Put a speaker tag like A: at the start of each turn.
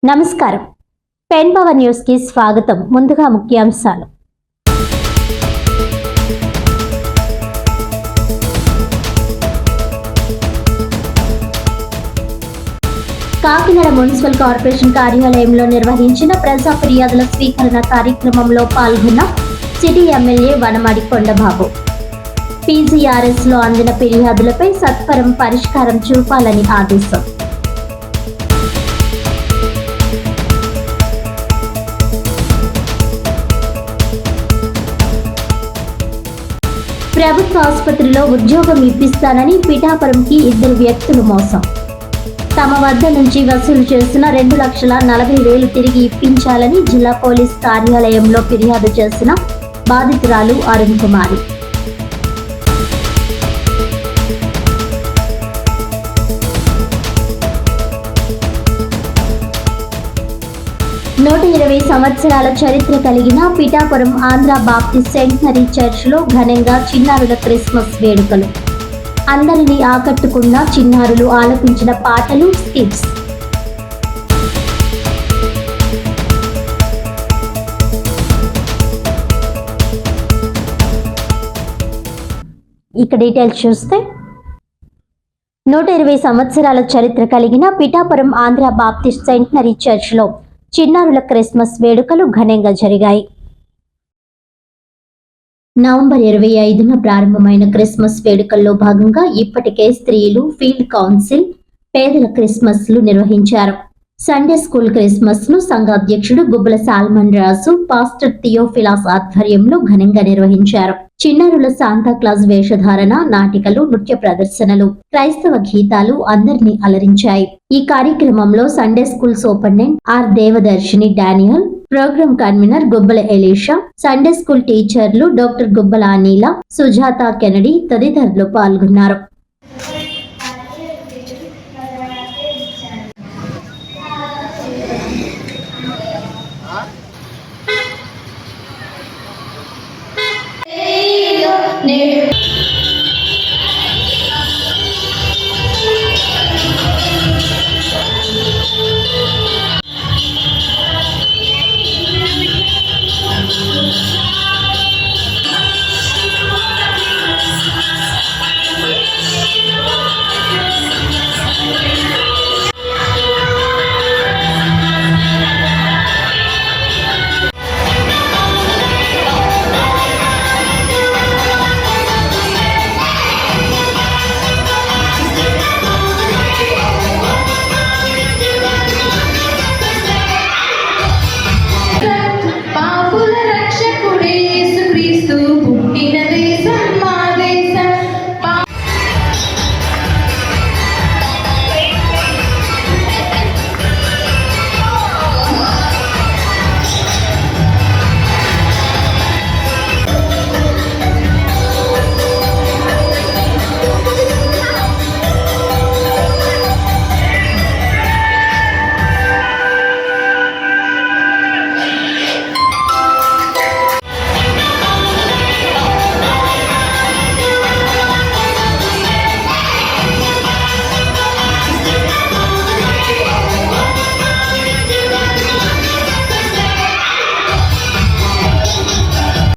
A: నమస్కారం. Pen power news కి స్వాగతం. ముందుగా ముఖ్యాంశాలు. కాకినాడ మున్సిపల్ కార్పొరేషన్ కార్యాలయంలో నిర్వహించిన ప్రజా ఫిర్యాదుల స్వీకరణ కార్యక్రమంలో పాల్గొన్న city MLA Vanamadi Kondababu PGRS లో అందిన ఫిర్యాదులపై సత్వరం పరిష్కారం చూపాలని ఆదేశం. ప్రభుత్వ ఆసుపత్రిలో ఉద్యోగం ఇప్పిస్తానని పిఠాపురంకి 2 వ్యక్తులు మోసం. తమ వద్ద నుంచి వసూలు చేసిన 2,40,000 తిరిగి ఇప్పించాలని జిల్లా పోలీస్ కార్యాలయంలో ఫిర్యాదు చేసిన బాధితురాలు అరుణ్ కుమారి. నూట 20 సంవత్సరాల చరిత్ర కలిగిన పిఠాపురం ఆంధ్ర బాప్టిస్ట్ సెంటనరీ చర్చ్లో ఘనంగా చిన్నారుల క్రిస్మస్ వేడుకలు. అందరినీ ఆకట్టుకున్న చిన్నారులు ఆలపించిన పాటలు, స్కిట్స్. ఇక డీటెయిల్స్ చూస్తే 120 సంవత్సరాల చరిత్ర కలిగిన పిఠాపురం ఆంధ్ర బాప్టిస్ట్ సెంటనరీ చర్చ్లో చిన్నారుల క్రిస్మస్ వేడుకలు ఘనంగా జరిగాయి. నవంబర్ 25న ప్రారంభమైన క్రిస్మస్ వేడుకల్లో భాగంగా ఇప్పటికే స్త్రీలు, ఫీల్డ్ కౌన్సిల్, పేదల క్రిస్మస్ లు నిర్వహించారు. సండే స్కూల్ క్రిస్మస్ ను సంఘ అధ్యక్షుడు గుబ్బల సాల్మన్ రాజు, పాస్టర్ థియోఫిలాస్ ఆధ్వర్యంలో ఘనంగా నిర్వహించారు. చిన్నారుల శాంతాక్లాజ్ వేషధారణ, నాటికలు, నృత్య ప్రదర్శనలు, క్రైస్తవ గీతాలు అందరినీ అలరించాయి. ఈ కార్యక్రమంలో Sunday school superintendent R Devadarshini Daniel, programme convener Gubbala Elisha, Sunday school టీచర్లు డాక్టర్ గుబ్బల అనిల, సుజాత కెనడి తదితరులు పాల్గొన్నారు.